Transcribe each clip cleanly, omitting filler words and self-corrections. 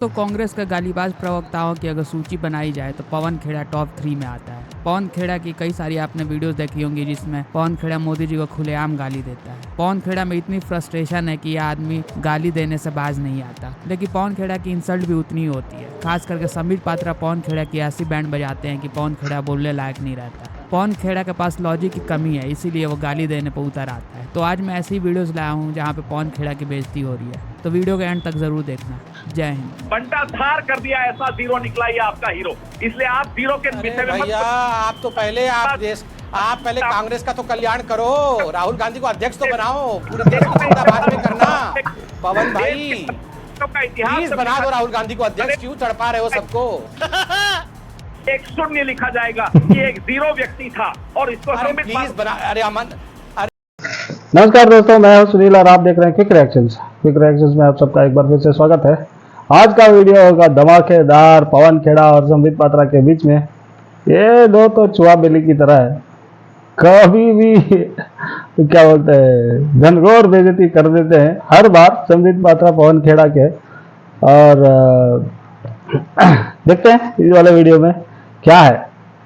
तो कांग्रेस का गालीबाज प्रवक्ताओं की अगर सूची बनाई जाए तो पवन खेड़ा टॉप 3 में आता है। पवन खेड़ा की कई सारी आपने वीडियोस देखी होंगी जिसमें पवन खेड़ा मोदी जी को खुलेआम गाली देता है। पवन खेड़ा में इतनी फ्रस्ट्रेशन है कि यह आदमी गाली देने से बाज नहीं आता, लेकिन पवन खेड़ा की इंसल्ट भी उतनी ही होती है। खास करके संबित पात्रा पवन खेड़ा की ऐसी बैंड बजाते हैं कि पवन खेड़ा बोलने लायक नहीं रहता। पवन खेड़ा के पास लॉजिक की कमी है, इसीलिए वो गाली देने पर उतर आता है। तो आज मैं ऐसी वीडियोस लाया हूँ जहाँ पे पवन खेड़ा की बेइज्जती हो रही है, तो वीडियो के एंड तक जरूर देखना। जय हिंद। बंटा धार कर दिया, ऐसा जीरो निकला ये आपका हीरो, इसलिए आप जीरो के विषय में भैया आप तो पहले आप पहले कांग्रेस का तो कल्याण करो, राहुल गांधी को अध्यक्ष तो बनाओ, पूरे देश की चिंता बाद में करना। पवन भाई प्लीज बना दो राहुल गांधी को अध्यक्ष, क्यों तड़पा रहे हो सबको? एक शून्य लिखा जाएगा कि एक जीरो व्यक्ति था और इसको प्लीज बना। अरे अमन, नमस्कार दोस्तों, मैं हूं सुनील और आप देख रहे हैं क्विक रिएक्शंस में आप सबका एक बार फिर से स्वागत है। आज का वीडियो होगा धमाकेदार पवन खेड़ा और संबित पात्रा के बीच में। ये दो तो चुहा बिल्ली की तरह है, कभी भी क्या बोलते हैं घनघोर बेइज्जती कर देते हैं हर बार संबित पात्रा पवन खेड़ा के। और देखते हैं इस वाले वीडियो में क्या है,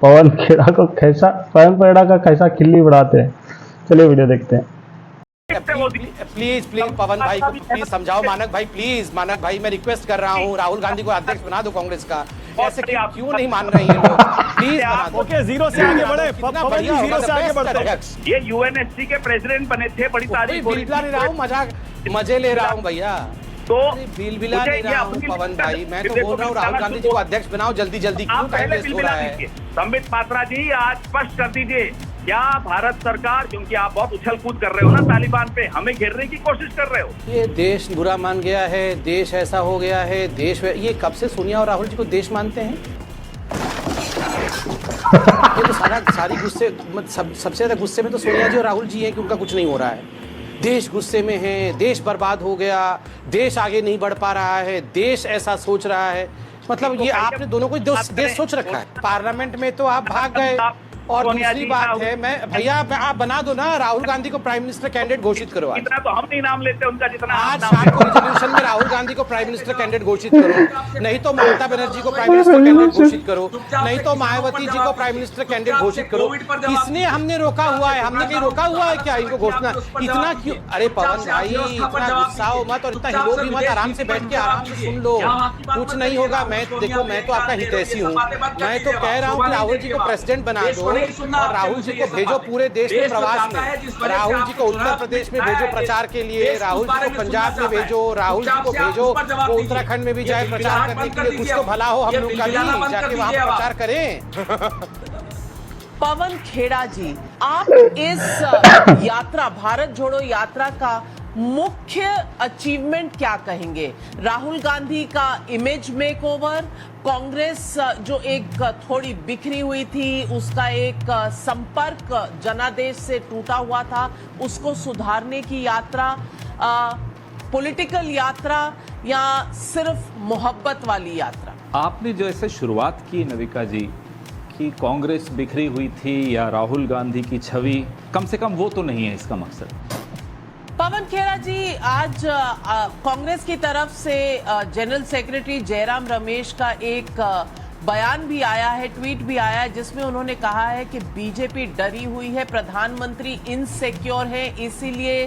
पवन खेड़ा को कैसा पवन खेड़ा का कैसा खिल्ली बढ़ाते हैं। चलिए वीडियो देखते हैं। प्लीज पवन भाई को प्लीज समझाओ। मानक भाई मैं रिक्वेस्ट कर रहा हूँ, राहुल गांधी को अध्यक्ष बना दो कांग्रेस का। ऐसे क्यों नहीं मान रहे हैं लोग? प्लीज बना दो। ओके, जीरो से आगे बढ़े, जीरो से आगे बढ़ते। ये यूएनएससी के प्रेसिडेंट बने थे, बड़ी तारीफ हो रही थी। मजे ले रहा हूँ भैया, तो बिलबिला नहीं रहा हूँ पवन भाई। मैं तो बोल रहा हूँ राहुल गांधी जी को अध्यक्ष बनाओ जल्दी, क्यों टाइम वेस्ट हो रहा है? संबित पात्रा जी आज स्पष्ट कर दीजिए, क्या भारत सरकार, क्योंकि आप बहुत उछल कूद कर रहे हो ना तालिबान पे, हमें घेरने की कोशिश कर रहे हो। ये देश बुरा मान गया है, देश ऐसा हो गया है, देश ये कब से सोनिया और राहुल जी को देश मानते हैं? ये तो सारी गुस्से सबसे ज्यादा गुस्से में तो सोनिया जी और राहुल जी हैं कि उनका कुछ नहीं हो रहा है। देश गुस्से में है, देश बर्बाद हो गया, देश आगे नहीं बढ़ पा रहा है, देश ऐसा सोच रहा है। मतलब ये आपने दोनों को देश सोच रखा है। पार्लियामेंट में तो आप भाग गए। और दूसरी बात है, मैं भैया आप बना दो ना, राहुल गांधी को प्राइम मिनिस्टर कैंडिडेट घोषित करो। इतना तो हम नहीं नाम लेते उनका जितना आज शाम को रिजोल्यूशन में राहुल गांधी को प्राइम मिनिस्टर कैंडिडेट घोषित करो, नहीं तो ममता बनर्जी को प्राइम मिनिस्टर कैंडिडेट घोषित करो, नहीं तो मायावती जी को प्राइम मिनिस्टर कैंडिडेट घोषित करो। किसने हमने रोका हुआ है? हमने कहीं रोका हुआ है क्या इनको घोषणा? इतना क्यों? अरे पवन भाई इतना गुस्सा हो मत और इतना हीरो भी मत, आराम से बैठ के आराम से सुन लो, कुछ नहीं होगा। मैं तो आपका हितैषी हूँ, मैं तो कह रहा हूँ कि राहुल जी को प्रेसिडेंट बना दो और राहुल जी को भेजो पूरे देश में प्रवास में। राहुल जी को उत्तर प्रदेश में भेजो प्रचार के लिए, राहुल जी को पंजाब में भेजो, राहुल जी को भेजो वो उत्तराखंड में भी जाए प्रचार करने के लिए। कुछ तो भला हो हम लोग का भी, जाके वहाँ प्रचार करें। पवन खेड़ा जी, आप इस यात्रा भारत जोड़ो यात्रा का मुख्य अचीवमेंट क्या कहेंगे? राहुल गांधी का इमेज मेकओवर, कांग्रेस जो एक थोड़ी बिखरी हुई थी, उसका एक संपर्क जनादेश से टूटा हुआ था, उसको सुधारने की यात्रा, पॉलिटिकल यात्रा या सिर्फ मोहब्बत वाली यात्रा? आपने जो ऐसे शुरुआत की नविका जी कि कांग्रेस बिखरी हुई थी या राहुल गांधी की छवि, कम से कम वो तो नहीं है इसका मकसद। पवन खेड़ा जी, आज कांग्रेस की तरफ से जनरल सेक्रेटरी जयराम रमेश का एक बयान भी आया है, ट्वीट भी आया है, जिसमें उन्होंने कहा है कि बीजेपी डरी हुई है, प्रधानमंत्री इनसिक्योर है, इसीलिए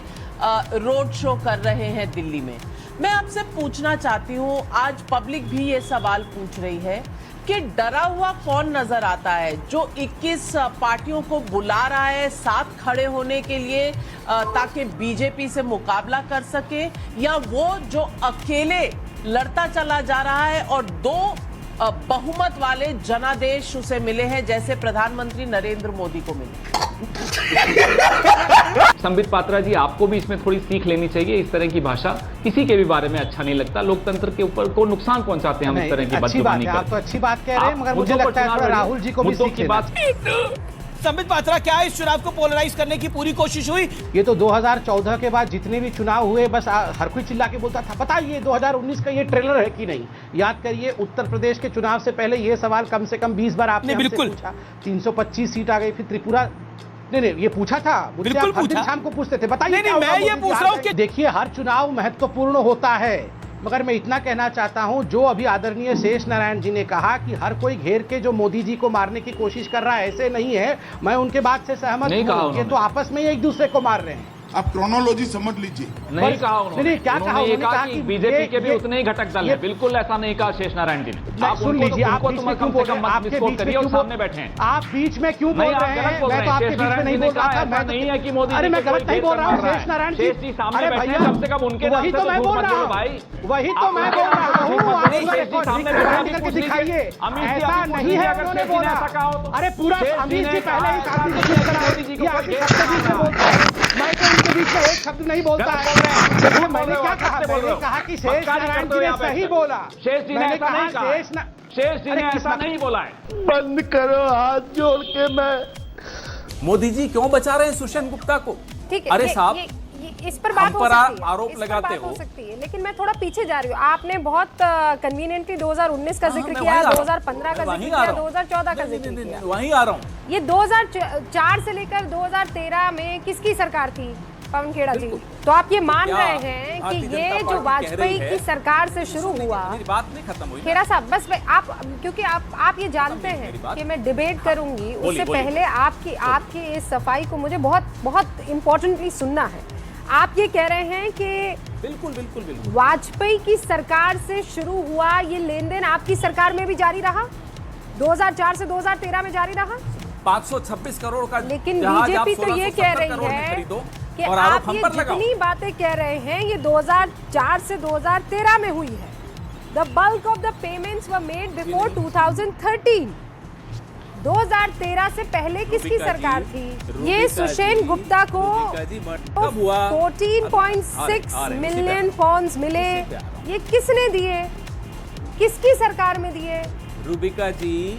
रोड शो कर रहे हैं दिल्ली में। मैं आपसे पूछना चाहती हूं, आज पब्लिक भी ये सवाल पूछ रही है कि डरा हुआ कौन नजर आता है जो 21 पार्टियों को बुला रहा है साथ खड़े होने के लिए ताकि बीजेपी से मुकाबला कर सके, या वो जो अकेले लड़ता चला जा रहा है और दो बहुमत वाले जनादेश उसे मिले हैं जैसे प्रधानमंत्री नरेंद्र मोदी को मिले? संबित पात्रा जी, आपको भी इसमें थोड़ी सीख लेनी चाहिए। इस तरह की भाषा किसी के भी बारे में अच्छा नहीं लगता, लोकतंत्र के ऊपर को नुकसान पहुंचाते हैं हम इस तरह की बदजुबानी कर। आप तो अच्छी बात कह रहे हैं, मगर मुझे लगता है राहुल जी को भी सीख लेना चाहिए। संबित पात्रा, क्या इस चुनाव को पोलराइज करने की पूरी कोशिश हुई? ये तो 2014 के बाद जितने भी चुनाव हुए बस हर कोई चिल्ला के बोलता था, बताइए 2019 का ये ट्रेलर है कि नहीं। याद करिए उत्तर प्रदेश के चुनाव से पहले ये सवाल कम से कम 20 बार आपने बिल्कुल पूछा। 325 सीट आ गई, फिर त्रिपुरा नहीं ये पूछा था, बिल्कुल हर दिन शाम को पूछते थे, बताइए। मैं ये पूछ रहा हूँ कि देखिए हर चुनाव महत्वपूर्ण होता है, मगर मैं इतना कहना चाहता हूं, जो अभी आदरणीय शेष नारायण जी ने कहा कि हर कोई घेर के जो मोदी जी को मारने की कोशिश कर रहा है, ऐसे नहीं है। मैं उनके बात से सहमत हूं। ये तो आपस में एक दूसरे को मार रहे हैं। आप क्रोनोलॉजी समझ लीजिए। नहीं कहा उन्होंने। क्या कहा? उन्होंने कहा कि बीजेपी के भी उतने ही घटक दल हैं। बिल्कुल ऐसा नहीं कहा शेष नारायण जी ने। आप सुन लीजिए, आप कम से कम मिसकोट करिए और सामने बैठे हैं। आप बीच में क्यों बोल रहे हैं? मैं तो आपके बीच में नहीं बोल रहा था। मैं नहीं है कि मोदी, अरे मैं गलत नहीं बोल रहा हूँ शेष नारायण जी। सामने बैठे हैं, कम से कम उनके वही तो मैं बोल रहा हूँ भाई, वही तो मैं बोल रहा हूँ। करके दिखाइए, ऐसा नहीं है उन्होंने बोला। अरे पूरा अमित जी पहले ही काफी मैं तो उनके बीच में एक शब्द नहीं बोलता है। मैंने क्या कहा? मैंने कहा कि शेष नारायण जी ने सही बोला। शेष जी ने ऐसा नहीं कहा। शेष जी ने ऐसा नहीं बोला है। बंद करो हाथ जोड़ के। मैं मोदी जी क्यों बचा रहे हैं सुषेण गुप्ता को? ठीक है, अरे साहब, इस पर बात हो सकती है, आरोप इस पर लगाते बात हो सकती है, लेकिन मैं थोड़ा पीछे जा रही हूँ। आपने बहुत कन्वीनियंटली 2019 का जिक्र किया, 2015 का जिक्र किया, 2014 का जिक्र किया। वहीं आ रहा हूँ। ये 2004 से लेकर 2013 में किसकी सरकार थी पवन खेड़ा जी? तो आप ये मान रहे हैं कि ये जो वाजपेयी की सरकार से शुरू हुआ, बात नहीं खत्म हुई। खेड़ा साहब बस आप, क्योंकि आप ये जानते हैं कि मैं डिबेट करूंगी, उससे पहले आपकी इस सफाई को मुझे बहुत इम्पोर्टेंटली सुनना है। आप ये कह रहे हैं कि बिल्कुल वाजपेयी की सरकार से शुरू हुआ ये लेन देन आपकी सरकार में भी जारी रहा, 2004 से 2013 में जारी रहा। 526 करोड़ का, लेकिन बीजेपी तो ये कह रही है कि आप ये जितनी बातें कह रहे हैं ये 2004 से 2013 में हुई है। The bulk of the payments were made before 2013। 2013 से पहले किसकी सरकार थी? ये सुषेण गुप्ता को 14.6 मिलियन पॉन्ड्स मिले। ये किसने दिए? किसकी सरकार में दिए? रूबिका जी।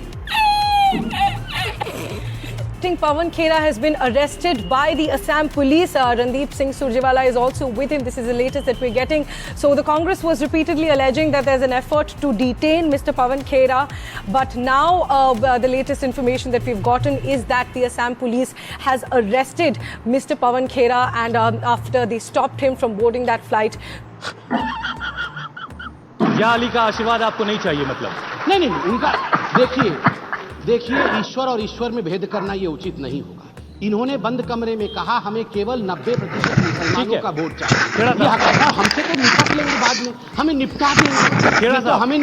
Pawan Khera has been arrested by the Assam police. Randeep Singh Surjewala is also with him. This is the latest that we're getting. So the Congress was repeatedly alleging that there's an effort to detain Mr. Pawan Khera. But now the latest information that we've gotten is that the Assam police has arrested Mr. Pawan Khera and after they stopped him from boarding that flight. या अली का आशीर्वाद आपको नहीं चाहिए मतलब? नहीं, उनका देखिए ईश्वर और ईश्वर में भेद करना ये उचित नहीं होगा। इन्होंने बंद कमरे में कहा हमें केवल 90% मुसलमानों का वोट चाहिए। हमसे तो निपट लेंगे बाद में, हमें निपटा देंगे। तो हमें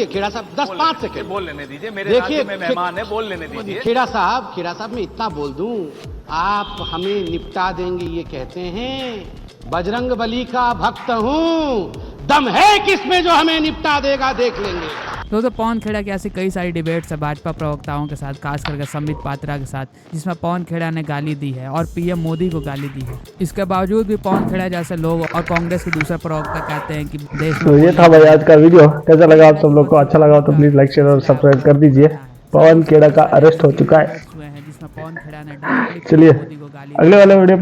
खेड़ा साहब 10-5 सेकंड बोल लेने दीजिए। मेरे राज्य में मेहमान है, बोल लेने दीजिए। खेड़ा साहब मैं इतना बोल दूं, आप हमें निपटा देंगे ये कहते हैं। बजरंग बली का भक्त हूं, दम है किसमें जो हमें निपटा देगा, देख लेंगे। तो पवन खेड़ा की ऐसी कई सारी डिबेट्स है भाजपा प्रवक्ताओं के साथ, खास करके संबित पात्रा के साथ, जिसमें पवन खेड़ा ने गाली दी है और पीएम मोदी को गाली दी है। इसके बावजूद भी पवन खेड़ा जैसे लोग और कांग्रेस के दूसरे प्रवक्ता कहते हैं कि देश तो ये था भाई आज का वीडियो। कैसा लगा आप सब लोग को? अच्छा लगा तो प्लीज लाइक शेयर और सब्सक्राइब कर दीजिए। पवन खेड़ा का अरेस्ट हो चुका है। जिसमें पवन खेड़ा ने चलिए अगले वाले वीडियो